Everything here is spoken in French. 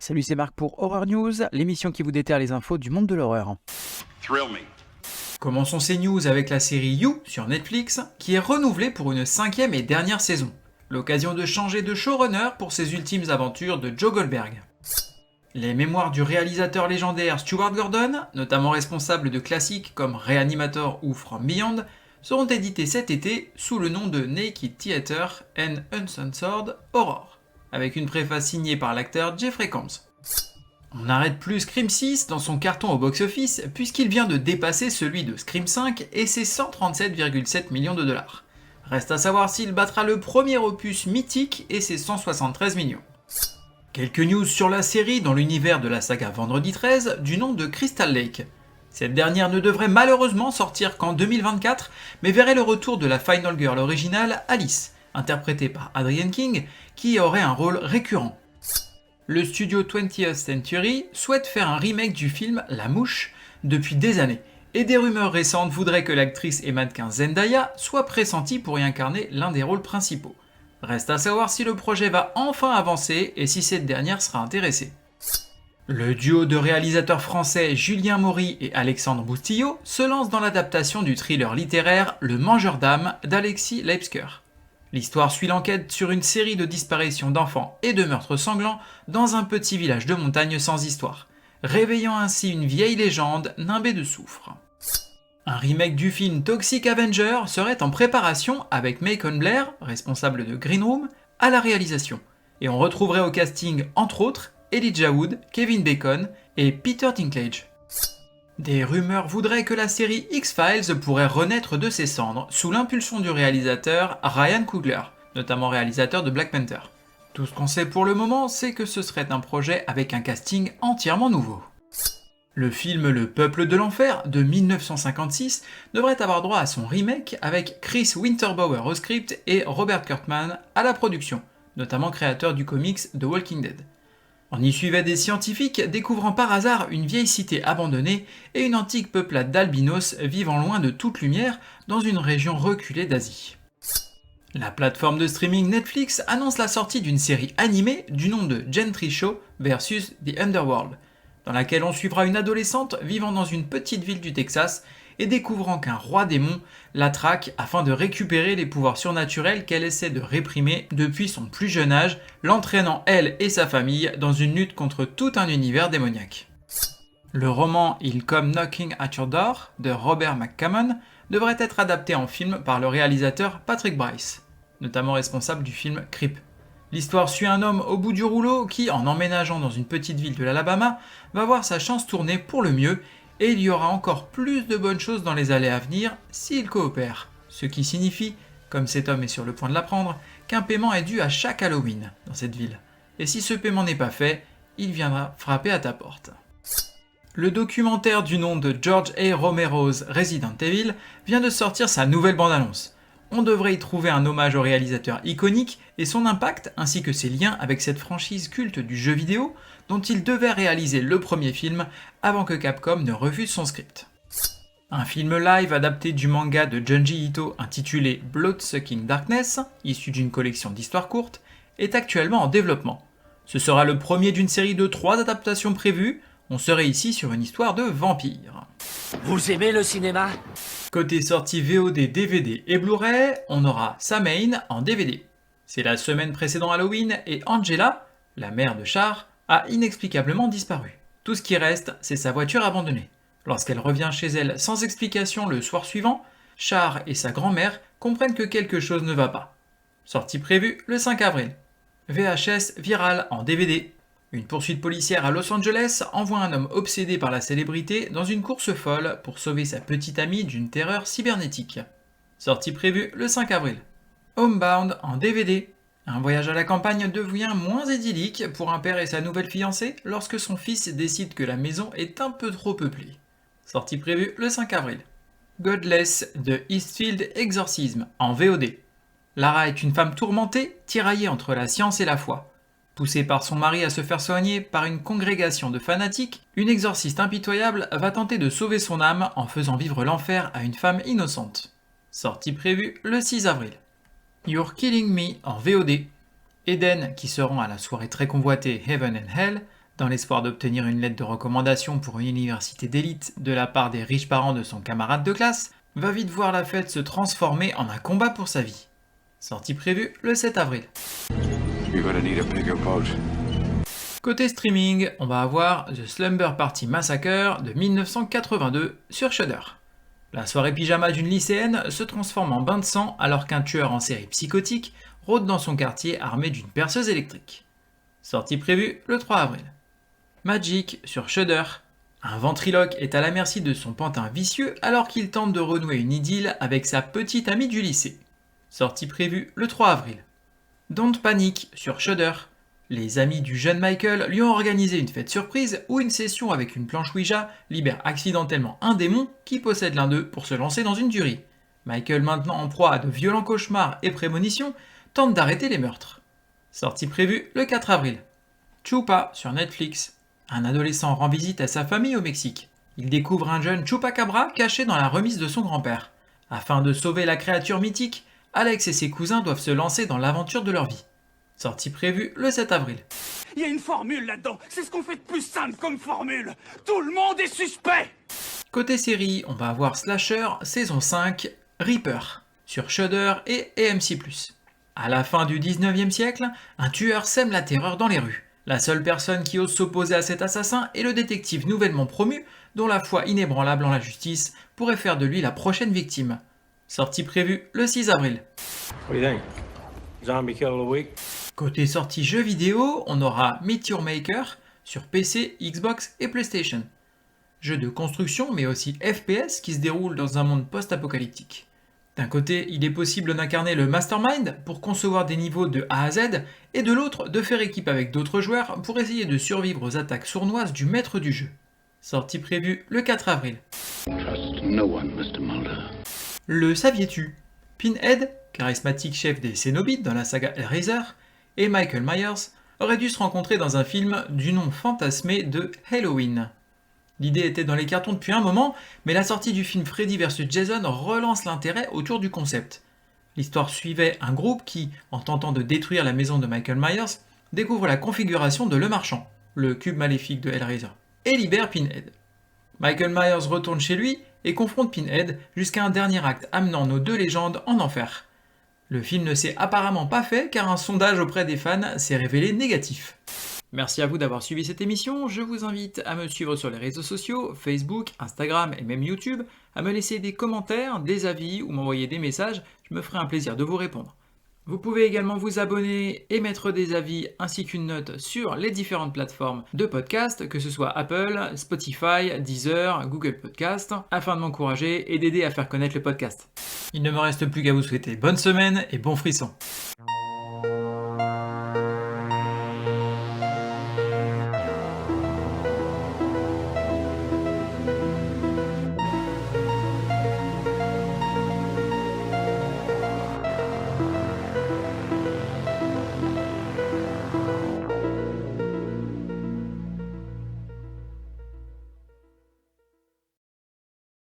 Salut, c'est Marc pour Horror News, l'émission qui vous déterre les infos du monde de l'horreur. Thrill me. Commençons ces news avec la série You sur Netflix, qui est renouvelée pour une 5e et dernière saison. L'occasion de changer de showrunner pour ses ultimes aventures de Joe Goldberg. Les mémoires du réalisateur légendaire Stuart Gordon, notamment responsable de classiques comme Reanimator ou From Beyond, seront édités cet été sous le nom de Naked Theater and Uncensored Horror, avec une préface signée par l'acteur Jeffrey Combs. On n'arrête plus Scream 6 dans son carton au box-office puisqu'il vient de dépasser celui de Scream 5 et ses 137,7 millions de dollars. Reste à savoir s'il battra le premier opus mythique et ses 173 millions. Quelques news sur la série dans l'univers de la saga Vendredi 13 du nom de Crystal Lake. Cette dernière ne devrait malheureusement sortir qu'en 2024, mais verrait le retour de la Final Girl originale Alice, interprétée par Adrienne King, qui aurait un rôle récurrent. Le studio 20th Century souhaite faire un remake du film La Mouche depuis des années, et des rumeurs récentes voudraient que l'actrice et mannequin Zendaya soit pressentie pour y incarner l'un des rôles principaux. Reste à savoir si le projet va enfin avancer et si cette dernière sera intéressée. Le duo de réalisateurs français Julien Maury et Alexandre Boustillot se lance dans l'adaptation du thriller littéraire Le Mangeur d'âmes d'Alexis Leipzger. L'histoire suit l'enquête sur une série de disparitions d'enfants et de meurtres sanglants dans un petit village de montagne sans histoire, réveillant ainsi une vieille légende nimbée de soufre. Un remake du film Toxic Avenger serait en préparation avec Macon Blair, responsable de Green Room, à la réalisation, et on retrouverait au casting entre autres Elijah Wood, Kevin Bacon et Peter Dinklage. Des rumeurs voudraient que la série X-Files pourrait renaître de ses cendres sous l'impulsion du réalisateur Ryan Coogler, notamment réalisateur de Black Panther. Tout ce qu'on sait pour le moment, c'est que ce serait un projet avec un casting entièrement nouveau. Le film Le Peuple de l'Enfer de 1956 devrait avoir droit à son remake avec Chris Winterbauer au script et Robert Kirkman à la production, notamment créateur du comics The Walking Dead. On y suivait des scientifiques découvrant par hasard une vieille cité abandonnée et une antique peuplade d'albinos vivant loin de toute lumière dans une région reculée d'Asie. La plateforme de streaming Netflix annonce la sortie d'une série animée du nom de Gentry Show vs The Underworld, dans laquelle on suivra une adolescente vivant dans une petite ville du Texas et découvrant qu'un roi démon la traque afin de récupérer les pouvoirs surnaturels qu'elle essaie de réprimer depuis son plus jeune âge, l'entraînant elle et sa famille dans une lutte contre tout un univers démoniaque. Le roman Il Come Knocking at Your Door de Robert McCammon devrait être adapté en film par le réalisateur Patrick Brice, notamment responsable du film Creep. L'histoire suit un homme au bout du rouleau qui, en emménageant dans une petite ville de l'Alabama, va voir sa chance tourner pour le mieux et il y aura encore plus de bonnes choses dans les années à venir s'il coopère. Ce qui signifie, comme cet homme est sur le point de l'apprendre, qu'un paiement est dû à chaque Halloween dans cette ville. Et si ce paiement n'est pas fait, il viendra frapper à ta porte. Le documentaire du nom de George A. Romero's Resident Evil vient de sortir sa nouvelle bande-annonce. On devrait y trouver un hommage au réalisateur iconique et son impact ainsi que ses liens avec cette franchise culte du jeu vidéo dont il devait réaliser le premier film avant que Capcom ne refuse son script. Un film live adapté du manga de Junji Ito intitulé Bloodsucking Darkness, issu d'une collection d'histoires courtes, est actuellement en développement. Ce sera le premier d'une série de 3 adaptations prévues, on serait ici sur une histoire de vampire. Vous aimez le cinéma ? Côté sortie VOD, DVD et Blu-ray, on aura Samhain en DVD. C'est la semaine précédant Halloween et Angela, la mère de Char, a inexplicablement disparu. Tout ce qui reste, c'est sa voiture abandonnée. Lorsqu'elle revient chez elle sans explication le soir suivant, Char et sa grand-mère comprennent que quelque chose ne va pas. Sortie prévue le 5 avril. VHS viral en DVD. Une poursuite policière à Los Angeles envoie un homme obsédé par la célébrité dans une course folle pour sauver sa petite amie d'une terreur cybernétique. Sortie prévue le 5 avril. Homebound en DVD. Un voyage à la campagne devient moins idyllique pour un père et sa nouvelle fiancée lorsque son fils décide que la maison est un peu trop peuplée. Sortie prévue le 5 avril. Godless de Eastfield Exorcism en VOD. Lara est une femme tourmentée, tiraillée entre la science et la foi. Poussée par son mari à se faire soigner par une congrégation de fanatiques, une exorciste impitoyable va tenter de sauver son âme en faisant vivre l'enfer à une femme innocente. Sortie prévue le 6 avril. You're Killing Me en VOD. Eden, qui se rend à la soirée très convoitée Heaven and Hell, dans l'espoir d'obtenir une lettre de recommandation pour une université d'élite de la part des riches parents de son camarade de classe, va vite voir la fête se transformer en un combat pour sa vie. Sortie prévue le 7 avril. You're gonna need a bigger boat. Côté streaming, on va avoir The Slumber Party Massacre de 1982 sur Shudder. La soirée pyjama d'une lycéenne se transforme en bain de sang alors qu'un tueur en série psychotique rôde dans son quartier armé d'une perceuse électrique. Sortie prévue le 3 avril. Magic sur Shudder. Un ventriloque est à la merci de son pantin vicieux alors qu'il tente de renouer une idylle avec sa petite amie du lycée. Sortie prévue le 3 avril. Don't Panic sur Shudder. Les amis du jeune Michael lui ont organisé une fête surprise où une session avec une planche Ouija libère accidentellement un démon qui possède l'un d'eux pour se lancer dans une tuerie. Michael, maintenant en proie à de violents cauchemars et prémonitions, tente d'arrêter les meurtres. Sortie prévue le 4 avril. Chupa sur Netflix. Un adolescent rend visite à sa famille au Mexique. Il découvre un jeune Chupacabra caché dans la remise de son grand-père. Afin de sauver la créature mythique, Alex et ses cousins doivent se lancer dans l'aventure de leur vie. Sortie prévue le 7 avril. Il y a une formule là-dedans. C'est ce qu'on fait de plus simple comme formule. Tout le monde est suspect. Côté série, on va avoir Slasher saison 5, Reaper, sur Shudder et AMC+. À la fin du 19e siècle, un tueur sème la terreur dans les rues. La seule personne qui ose s'opposer à cet assassin est le détective nouvellement promu, dont la foi inébranlable en la justice pourrait faire de lui la prochaine victime. Sortie prévue le 6 avril. What do you think? Zombie kill of the week? Côté sortie jeux vidéo, on aura Meteor Maker sur PC, Xbox et PlayStation. Jeu de construction mais aussi FPS qui se déroule dans un monde post-apocalyptique. D'un côté, il est possible d'incarner le Mastermind pour concevoir des niveaux de A à Z, et de l'autre, de faire équipe avec d'autres joueurs pour essayer de survivre aux attaques sournoises du maître du jeu. Sortie prévue le 4 avril. Trust no one, Mr. Mulder. Le saviez-tu? Pinhead, charismatique chef des Cénobites dans la saga Hellraiser, et Michael Myers auraient dû se rencontrer dans un film du nom fantasmé de Halloween. L'idée était dans les cartons depuis un moment, mais la sortie du film Freddy vs Jason relance l'intérêt autour du concept. L'histoire suivait un groupe qui, en tentant de détruire la maison de Michael Myers, découvre la configuration de Le Marchand, le cube maléfique de Hellraiser, et libère Pinhead. Michael Myers retourne chez lui et confronte Pinhead jusqu'à un dernier acte amenant nos deux légendes en enfer. Le film ne s'est apparemment pas fait car un sondage auprès des fans s'est révélé négatif. Merci à vous d'avoir suivi cette émission, je vous invite à me suivre sur les réseaux sociaux, Facebook, Instagram et même YouTube, à me laisser des commentaires, des avis ou m'envoyer des messages, je me ferai un plaisir de vous répondre. Vous pouvez également vous abonner et mettre des avis ainsi qu'une note sur les différentes plateformes de podcast, que ce soit Apple, Spotify, Deezer, Google Podcast, afin de m'encourager et d'aider à faire connaître le podcast. Il ne me reste plus qu'à vous souhaiter bonne semaine et bon frisson.